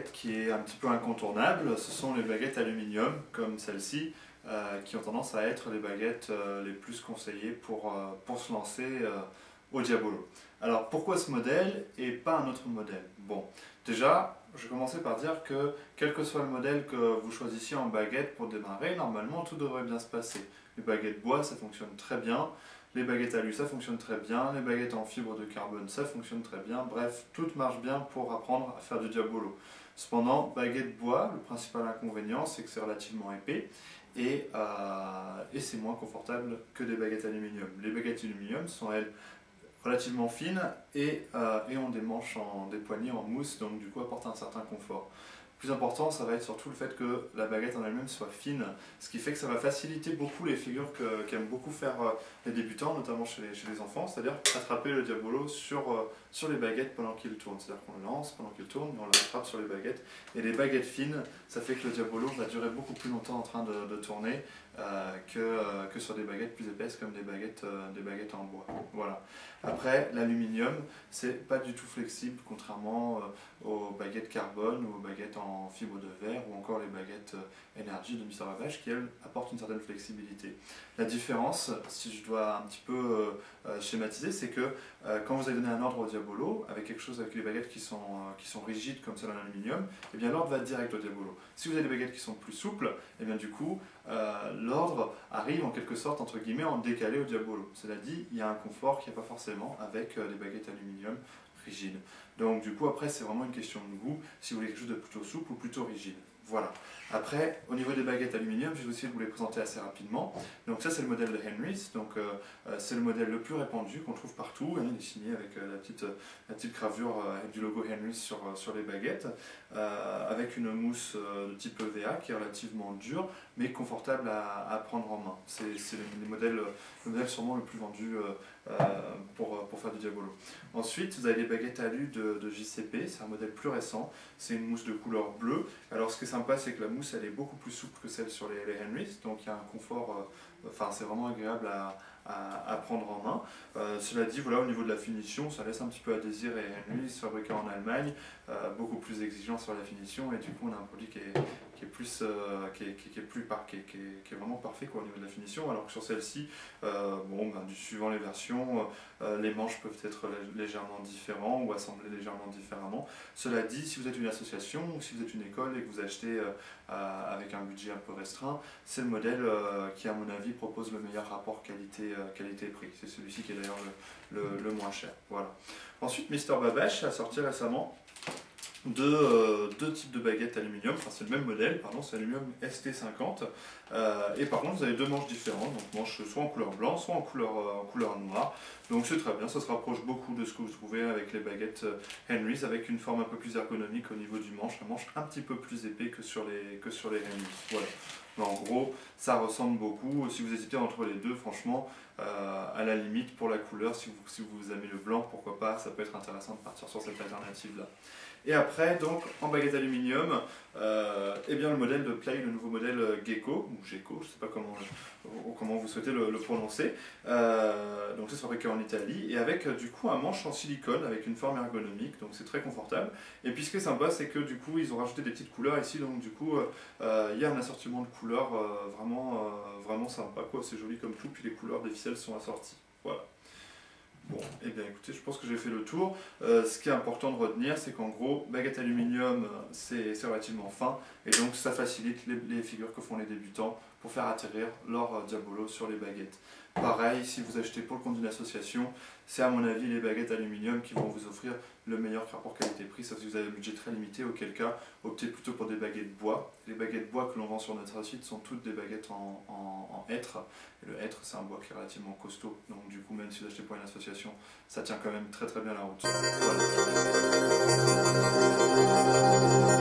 baguette qui est un petit peu incontournable, ce sont les baguettes aluminium, comme celle-ci, qui ont tendance à être les baguettes les plus conseillées pour se lancer au Diabolo. Alors pourquoi ce modèle et pas un autre modèle? Bon, déjà, je vais commencer par dire que quel que soit le modèle que vous choisissiez en baguette pour démarrer, normalement tout devrait bien se passer. Les baguettes bois, ça fonctionne très bien. Les baguettes alu, ça fonctionne très bien. Les baguettes en fibre de carbone, ça fonctionne très bien. Bref, tout marche bien pour apprendre à faire du Diabolo. Cependant, baguette bois, le principal inconvénient, c'est que c'est relativement épais et c'est moins confortable que des baguettes aluminium. Les baguettes aluminium sont, elles, relativement fines et ont des manches, des poignées en mousse, donc du coup apportent un certain confort. Le plus important, ça va être surtout le fait que la baguette en elle-même soit fine, ce qui fait que ça va faciliter beaucoup les figures qu'aiment beaucoup faire les débutants, notamment chez les enfants, c'est-à-dire attraper le Diabolo sur les baguettes pendant qu'il tourne. C'est-à-dire qu'on le lance pendant qu'il tourne et on l'attrape sur les baguettes. Et les baguettes fines, ça fait que le Diabolo va durer beaucoup plus longtemps en train de tourner que sur des baguettes plus épaisses comme des baguettes en bois. Voilà. Après, l'aluminium, c'est pas du tout flexible, contrairement aux baguettes carbone ou aux baguettes en fibre de verre ou encore les baguettes Energy de Mister Babbage qui, elles, apportent une certaine flexibilité. La différence, si je dois un petit peu schématiser, c'est que quand vous allez donner un ordre au Diabolo, avec quelque chose avec les baguettes qui sont rigides comme celle en aluminium, eh bien l'ordre va direct au Diabolo. Si vous avez des baguettes qui sont plus souples, eh bien du coup, l'ordre arrive en quelque sorte, entre guillemets, en décalé au Diabolo. Cela dit, il y a un confort qu'il n'y a pas forcément avec les baguettes aluminium rigides. Donc du coup, après, c'est vraiment une question de goût, si vous voulez quelque chose de plutôt souple ou plutôt rigide. Voilà. Après, au niveau des baguettes aluminium, je vais aussi vous les présenter assez rapidement. Donc ça, c'est le modèle de Henry's. Donc c'est le modèle le plus répandu qu'on trouve partout. Il est signé avec la petite gravure avec du logo Henry's sur les baguettes, avec une mousse de type EVA qui est relativement dure, mais confortable à prendre en main. C'est le modèle sûrement le plus vendu pour faire du Diabolo. Ensuite, vous avez les baguettes alu de JCP, c'est un modèle plus récent, c'est une mousse de couleur bleue. Alors ce qui est sympa, c'est que la mousse elle est beaucoup plus souple que celle sur les Henry's, donc il y a un confort, c'est vraiment agréable à prendre en main. Cela dit, voilà, au niveau de la finition, ça laisse un petit peu à désirer. Henry's, fabriqué en Allemagne, beaucoup plus exigeant sur la finition, et du coup on a un produit qui est vraiment parfait quoi, au niveau de la finition, alors que sur celle-ci, suivant les versions, les manches peuvent être légèrement différents ou assemblés légèrement différemment. Cela dit, si vous êtes une association ou si vous êtes une école et que vous achetez avec un budget un peu restreint, c'est le modèle qui, à mon avis, propose le meilleur rapport qualité-prix. C'est celui-ci qui est d'ailleurs le moins cher. Voilà. Ensuite, Mister Babbage a sorti récemment deux types de baguettes aluminium, enfin c'est le même modèle, pardon, c'est aluminium ST50, et par contre vous avez deux manches différentes, donc manches soit en couleur blanc, soit en couleur noire, donc c'est très bien, ça se rapproche beaucoup de ce que vous trouvez avec les baguettes Henry's, avec une forme un peu plus ergonomique au niveau du manche, un manche un petit peu plus épais que sur les Henry's, voilà. Mais en gros, ça ressemble beaucoup, si vous hésitez entre les deux, franchement, à la limite pour la couleur, si vous aimez le blanc, pourquoi pas, ça peut être intéressant de partir sur cette alternative-là. Et après, donc, en baguette aluminium, le modèle de Play, le nouveau modèle Gecko, ou Gecko, je ne sais pas comment vous souhaitez le prononcer. Donc c'est fabriqué en Italie, et avec du coup un manche en silicone, avec une forme ergonomique, donc c'est très confortable. Et puis ce qui est sympa, c'est que du coup, ils ont rajouté des petites couleurs ici, donc du coup, il y a un assortiment de couleurs vraiment sympa, quoi. C'est joli comme tout, puis les couleurs des ficelles sont assorties. Voilà. Bon, et bien écoutez, je pense que j'ai fait le tour. Ce qui est important de retenir, c'est qu'en gros, baguette aluminium, c'est relativement fin, et donc ça facilite les figures que font les débutants pour faire atterrir leur Diabolo sur les baguettes. Pareil, si vous achetez pour le compte d'une association, c'est à mon avis les baguettes aluminium qui vont vous offrir le meilleur rapport qualité-prix, sauf si vous avez un budget très limité, auquel cas, optez plutôt pour des baguettes bois. Les baguettes bois que l'on vend sur notre site sont toutes des baguettes en hêtre. Et le hêtre, c'est un bois qui est relativement costaud, donc du coup, même si vous achetez pour une association, ça tient quand même très très bien la route. Voilà.